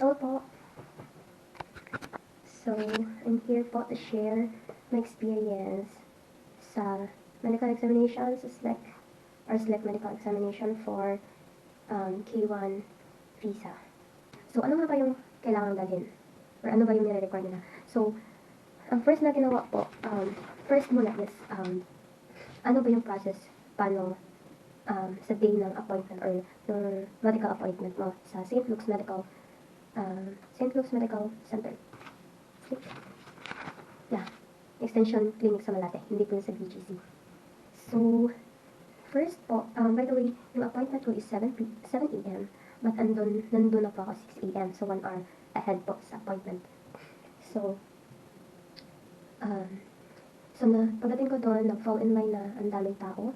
Hello po. So, I'm here po to share my experience sa medical examination sa SLEC medical examination for K1 visa. So, ano nga ba yung kailangan dalhin? Or ano ba yung nire-require nila? So, ang first na ginawa po, first muna is, ano ba yung process? Paano sa day ng appointment or yung medical appointment mo sa St. Luke's Medical Center. Yeah, Extension Clinic sa Malate, hindi po sa BGC. So, first po, by the way, yung appointment ko is 7 a.m. But nandun na po ako 6 a.m. So, 1 hour ahead po sa appointment. So, pagdating ko doon, nag-fall in line na ang daming tao.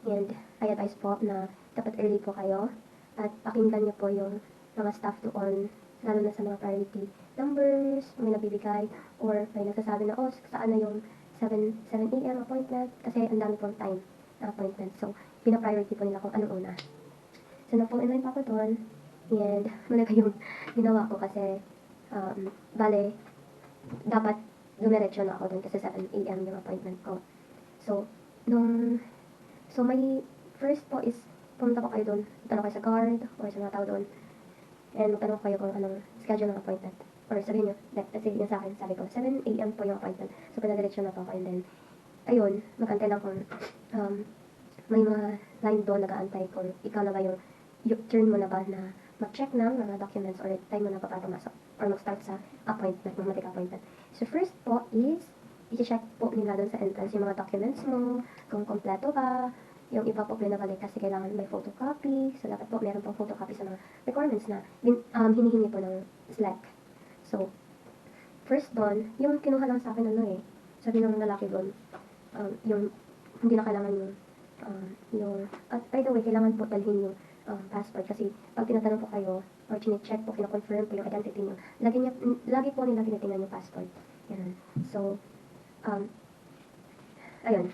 And I advise po na dapat early po kayo at pakinggan niyo po yung mga staff doon, lalo na sa mga priority numbers, may nabibigay, or may nagsasabi na, saan na yung 7 a.m. appointment, kasi ang dami pong time na appointment. So, pina-priority po nila kung anong una. So, nag-fall in line pa ako doon, and malaga yung ginawa ko kasi, bale, dapat dumiretso na ako doon kasi 7 a.m. yung appointment ko. So, may first po is, pumunta po kayo doon, tanong kayo sa guard, or sa mga tao doon, and magtanong kayo kung anong schedule ng appointment. Or sabihin nyo, kasi yun sa akin, sabi ko, 7 a.m. po yung appointment. So, pinadiretso na po ako, and then, ayun, magantay lang kung, may mga line doon nag-aantay kung ikaw na ba yung turn mo na ba na mag-check ng mga documents or time mo na ba para pumasok or mag-start sa appointment, ng medical appointment. So, first po is, i-check po nila doon sa entrance yung mga documents mo, kung kompleto ba, yung iba po pinabalik kasi kailangan may photocopy. So, dapat po meron pong photocopy sa mga requirements na hinihingi po ng SLEC. So, first doon, yung kinuha lang sa akin sabi ng lalaki doon, yung hindi na kailangan at by the way, kailangan po dalhin yung passport kasi pag tinatanong po kayo or chine-check po, kina-confirm po yung identity nyo, lagi po nila tinitingnan yung passport. Yan. So, ayun.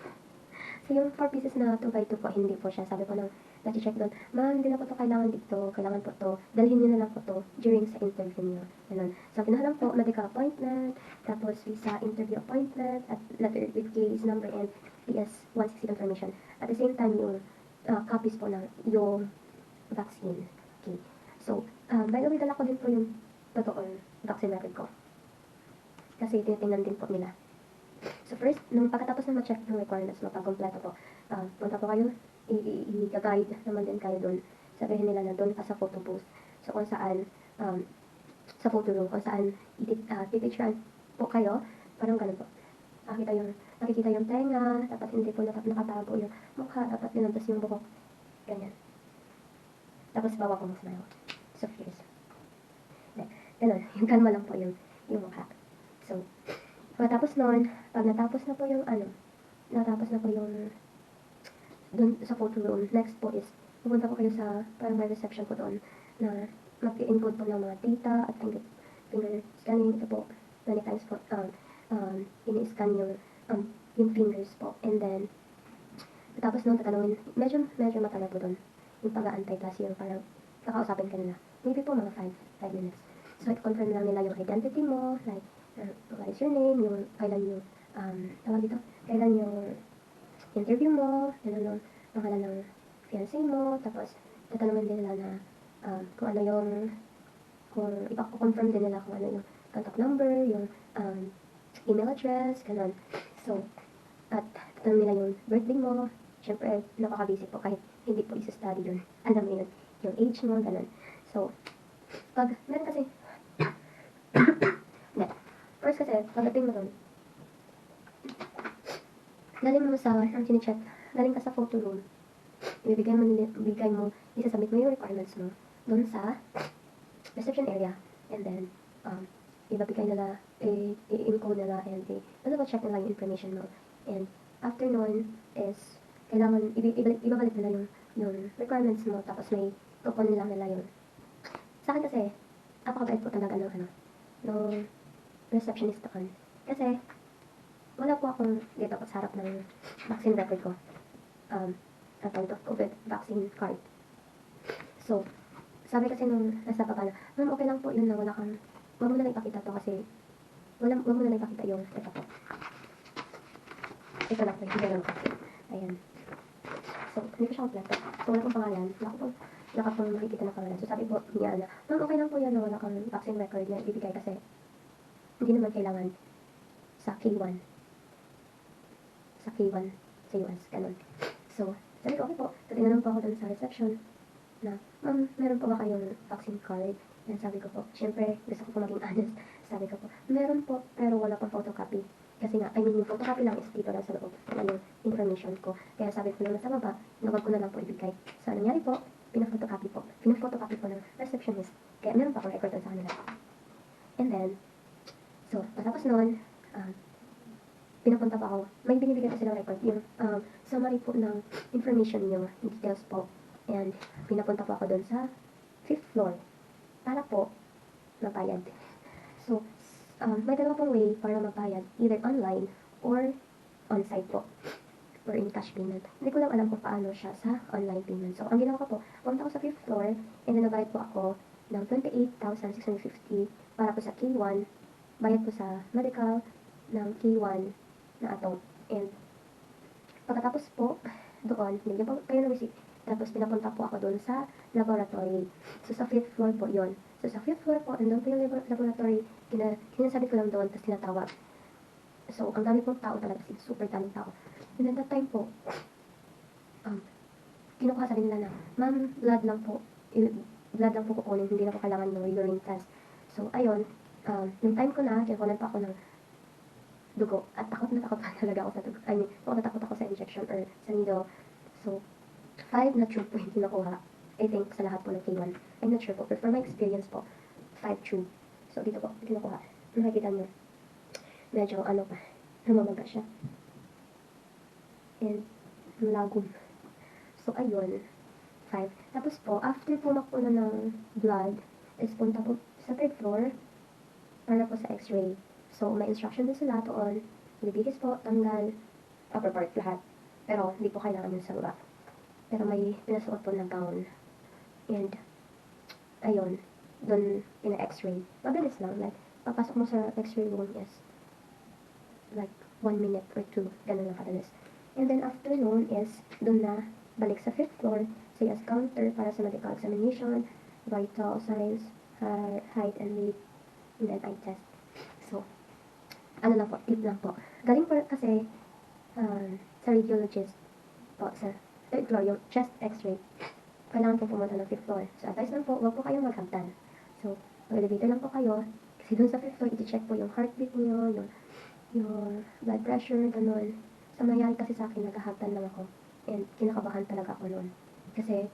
So, yung 4 pieces na 2x2 po, hindi po siya. Sabi ko nang nati-check doon, ma'am, hindi na po ito kailangan dito. Kailangan po ito. Dalhin nyo na lang po ito during sa interview nyo. Ganun. So, kinuha lang po, medical appointment, tapos visa interview appointment, at letter with case number and PS-160 confirmation. At the same time, yung copies po ng yung vaccine. Okay. So, by the way, dala ko din po yung totoong vaccine record ko. Kasi tinitingnan din po nila. So first, nung pagkatapos na ma-check yung requirements mo, pag-kompleto po, punta po kayo, i-guide naman din kayo doon. Sabihin nila na doon ka sa photo booth. So kung saan, sa photo room, kung saan pipicturean po kayo, parang ganun po. Nakikita yung tenga, dapat hindi po nakatago yung mukha, dapat linabas yung buhok. Ganyan. Tapos bawa ko mag-smile. So fierce. Ganun, yung kalma lang po yung mukha. So, pagkatapos nun, pag natapos na po yung dun sa photo room, next po is, pupunta po kayo sa, parang may reception po doon, na mag-i-encode po ng mga data at finger scanning. Ito po, many times po, ini-scan yung fingers po. And then, tapos nung tatanungin, medyo matagal po doon, yung pag-aantay plus yung parang kakausapin ka nila. Maybe po mga 5 minutes. So, i-confirm lang nila yung identity mo, like, what is your name, yung kailan yung interview mo, yung pangalan ng fiancé mo, tapos tatanungin din nila na kung ipakoconfirm din nila kung ano yung contact number, yung email address, ganun. So, at tatanungin nila yung birthday mo, syempre, napaka-basic po kahit hindi po isa-study yun. Alam mo yun, yung age mo, ganun. So, meron kasi, first kasi, pagdating mo doon, galing ka sa photo room, ibigay mo, isasubmit mo yung requirements mo doon sa reception area, and then, ibabigay nila, i-encode nila, and check nila yung information mo. And after nun is, kailangan, ibabalik nila yung requirements mo, tapos may kukunin lang nila yun. Sa akin kasi, napakabait po talaga ng receptionist doon. Kasi, wala po akong dito sa harap ng vaccine record ko. COVID vaccine card. So, sabi kasi nung nasa baba na, ma'am, okay lang po yun na wala kang, wag mo na lang ipakita to kasi, wag mo na lang ipakita yung, ito po. Ito lang po, hindi lang po. Ayan. So, hindi ko siya kompleto. So, wala pong pangalan. Wala pong makikita na pangalan. So, sabi po niya na, ma'am, okay lang po yan na wala kang vaccine record na ibibigay kasi hindi naman kailangan sa K1. Sa K1 sa US, ganun. So, sabi ko, okay po. So, tinanong po ako dun sa reception na, ma'am, meron po ba kayong vaccine card? And sabi ko po, syempre, gusto ko po maging honest. Sabi ko po, meron po, pero wala pong photocopy. Kasi nga, I mean, yung photocopy lang is dito lang sa loob. Ano yung information ko. Kaya sabi ko naman sa baba, na wag ko na lang po ibigay. So, nangyari po, pina-photocopy po. Pina-photocopy po ng receptionist. Kaya meron pa akong record sa kanila. And then, so, patapos noon, pinapunta pa ako. May binibigyan kasi ng record. Yung summary po ng information nyo, details po. And pinapunta po ako doon sa 5th floor para po magbayad. So, may dalawa pong way para magbayad. Either online or on-site po. Or in cash payment. Hindi ko lang alam kung paano siya sa online payment. So, ang ginawa ko po, pumunta ako sa 5th floor and then nabayad po ako ng 28,650 para po sa K1. Bayad po sa medical ng K1 na atong. And pagkatapos po doon, binigyan po kayo ng receipt. Tapos pinapunta po ako doon sa laboratory. So sa 5th floor po yon. So sa 5th floor po, andun po yung laboratory. Sinasabi ko lang doon, tapos tinatawag. So ang dami pong tao talaga, super daming tao. And then that time po, kinukuha sabi nila na, ma'am, blood lang po kukunin, hindi na po kailangan ng urine test. So ayun, yung time ko na, kinukunan pa ako ng dugo. At takot na takot pa talaga ako sa dugo. I mean, takot ako sa injection or sa needle. So, 5 na tube po yung kinukuha. I think sa lahat po ng K1. I'm not sure po. But for my experience po, 5 tube. So, dito po, kinukuha. Makikita nyo. Medyo, namamaga siya. And, malagom. So, ayun. 5. Tapos po, after po makuha ng blood, is punta po sa 3rd floor para po sa x-ray. So, may instruction din sila doon. Bibigis po, tanggal, upper part, lahat. Pero, hindi po kailangan yun sa baba. Pero may pinasuot po na gown. And, ayun, doon pina-x-ray. Mabilis lang, like, papasok mo sa x-ray room is, like, 1 minute or 2. Ganun lang kadalas. And then, after noon is, doon na, balik sa 5th floor, sa yes counter para sa medical examination, vital signs, height and weight, and then eye test. So, ano lang po, tip lang po. Galing po kasi sa radiologist po, sa 3rd floor, yung chest x-ray, kailangan po pumunta ng 5th floor. So, advice lang po, huwag po kayong maghagdan. So, mag-elevator lang po kayo, kasi dun sa 5th floor, iti-check po yung heartbeat niyo, yung blood pressure, ganun. So, nangyari kasi sa akin, naghahagdan lang ako. And kinakabahan talaga ako noon. Kasi,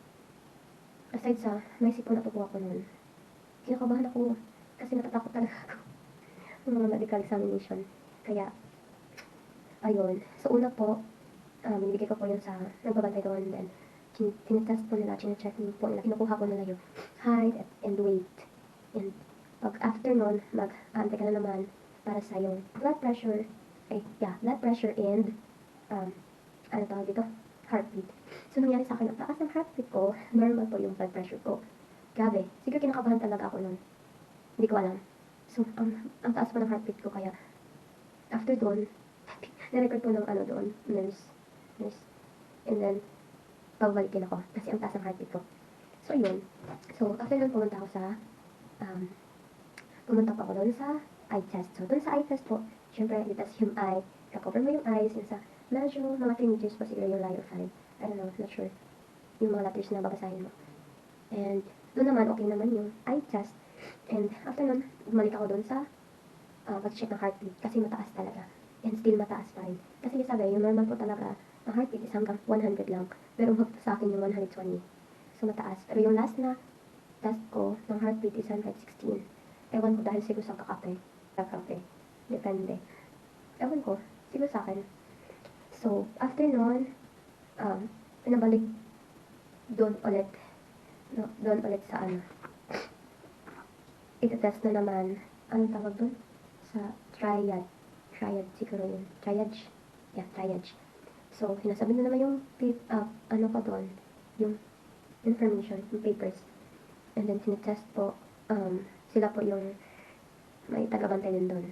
aside sa, may sipon na po ako noon, kinakabahan ako, kasi natatakot talaga ako. Mga medical examination. Kaya, ayun. So, una po, binibigay ko po yun sa nagbabantay doon. Then, tinitest po nila, chinecheck po nila, kinukuha po nila yung height and weight. And, pag after nun, mag-aantay ka na naman para sa yung blood pressure, blood pressure and, ano tawag dito? Heartbeat. So, nangyari sa akin, ang taas ng heartbeat ko, normal po yung blood pressure ko. Grabe. Siguro kinakabahan talaga ako nun. Hindi ko alam. So, ang taas pa ng heartbeat ko, kaya, after doon, na-record po ng doon, nurse. And then, pabalikin ako, kasi ang taas ng heartbeat ko. So, yun. So, after doon, pumunta pa ako doon sa eye test. So, doon sa eye test po, syempre, i-test yung eye, kakover mo yung eyes, yung sa, medyo, mga 3 meters po siguro yung line of 5. I don't know, not sure. Yung mga letters na babasahin mo. And, doon naman, okay naman yung eye test. And after nun, bumalik ako doon sa pag-check ng heartbeat kasi mataas talaga. And still mataas pa rin. Kasi sabi, yung normal po talaga, ang heartbeat is hanggang 100 lang. Pero umabot sa akin yung 120. So mataas. Pero yung last na test ko ng heartbeat is 116. Ewan ko dahil siguro sa kakape. Depende. Ewan ko. Siguro sa akin. So, after nun, pinabalik doon ulit. No, doon ulit sa iti-test na naman, anong tawag doon? Sa triage siguro yun. Triage. Yeah, triage. So, sinasabi na naman yung, ko doon, yung information, yung papers. And then sinitest po, sila po yung may tagabantay din doon.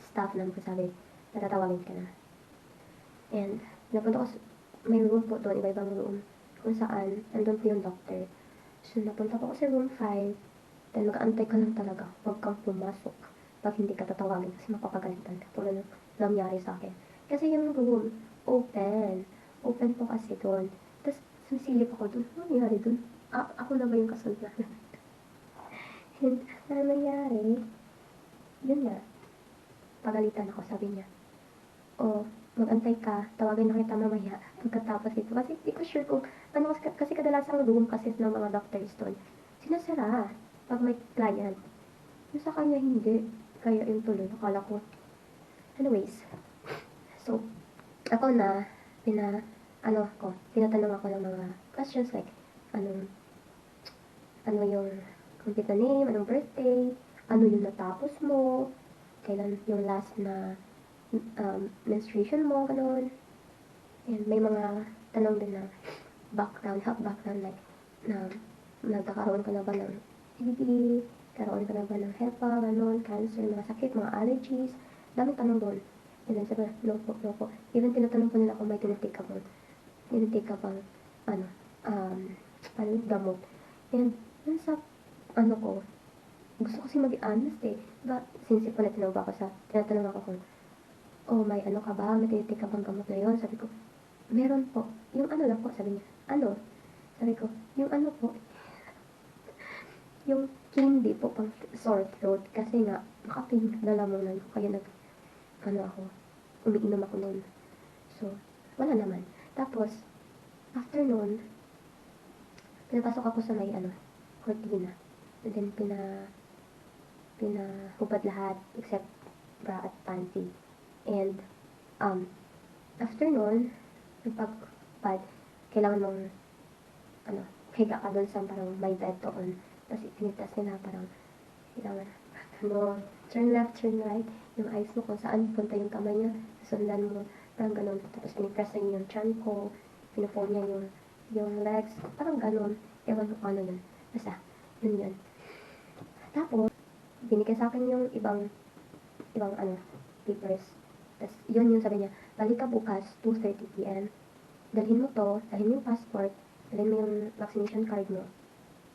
Staff na magsasabi, natatawagin ka na. And napunta ko may room po doon, iba-ibang room, kung saan nandun po yung doctor. So napunta po ako sa room 5, then mag-aantay ka lang talaga, huwag kang pumasok pag hindi ka tatawagin kasi mapapagalitan ka, tulad ng nangyari sa akin. Kasi yung room, open po kasi doon. Tapos susilip ako doon, ano nangyari doon? Ako na ba yung kasunod? And ano nangyari, yun nga, pagalitan ako, sabi niya, mag-antay ka, tawagin na kita mamaya pagkatapos ito. Kasi hindi ko sure kung, kasi kadalasang room kasi ng mga doctors doon, sinasara pag may client. Yung sa kanya hindi, kaya yung tuloy, nakala ko. Anyways, so, ako na, tinatanong ako ng mga questions like, ano yung complete na name, anong birthday, ano yung natapos mo, kailan yung last na menstruation mo, gano'n. And may mga tanong din na health background, like, na nagkakaroon ka na ba ng TB, karoon ka na ba ng HEPA, gano'n, cancer, mga sakit, mga allergies, daming tanong doon. And then sabi, no po. Even tinatanong ko nila kung may tinitake ka bang, gamot. And yun sa, gusto kasi maging honest eh. Diba, since po na tinawag ako tinatanong ako kung, may ka ba? May tinitake ka bang gamot na yun? Sabi ko, meron po. Yung lang po, sabi niya, Sabi ko, yung po, yung candy po pang sore throat. Kasi nga, nakating lalamunan ko. Kaya umiinom ako nun. So, wala naman. Tapos, after nun, pinapasok ako sa may, cortina. And then, pinahubad lahat, except bra at panty. And, after nun, pagpad, kailangan mong, higa ka dun sa parang may bed doon. Tapos, tinitas nila parang, kailangan, turn left, turn right, yung eyes mo kung saan punta yung kamay niya, sundan mo, parang ganun. Tapos, pinipress niya yung chan ko, pinupull niya yung legs, parang ganun. Ewan ko kung ano yun. Basta, yun. Tapos, binigay sa akin yung ibang papers. Tapos, yun yung sabi niya, balik ka bukas, 2:30 p.m. Dalhin mo yung passport, dalhin mo yung vaccination card mo.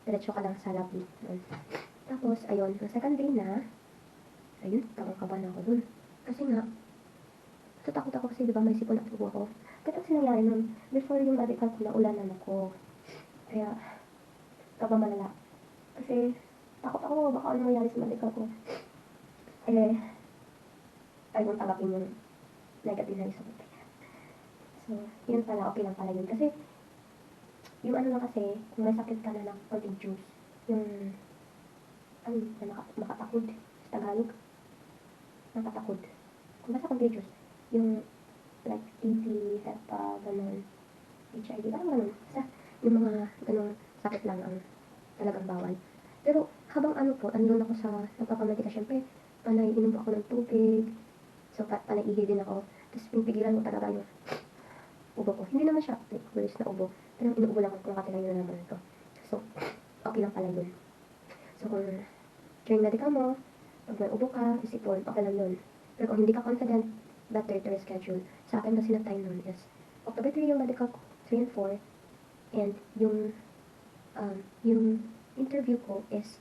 Diretso ka lang sa lobby. Tapos, ayun, yung second day na, takang-kaba na ako dun. Kasi nga, takot ako kasi diba may sipon at tubo ako. Kaya kasi nangyari nun, before yung medical ko, naulanan ako. Kaya, kaba malala. Kasi, takot ako, baka ano mangyari sa medical ko. Ayaw tagapin yung negative na result. So, yun pala, okay lang pala yun. Kasi, yung lang kasi, kung may sakit ka na ng contagious, yung, makatakod, sa Tagalog, makatakod. Kung basta contagious, yung, like, TB, HEPA, ganun, HIV, parang ganun. Basta, yung mga ganung sakit lang ang talagang bawal. Pero, habang andun ako sa nagpapamedika, syempre, panay inom ako ng tubig, so, panay ihi din ako. Tapos, pinipigilan mo talaga yung ubo ko. Hindi naman siya, like, worse na ubo. Pero, inuubo lang ako, nakatira yun na naman ito. So, okay lang pala yun. So, kung during medical mo, pag may ubo ka, isipon, okay lang yun. Pero kung hindi ka confident, better to reschedule. Sa akin kasi na time nun is, October 3 yung medical ko, 3 and 4, and yung interview ko is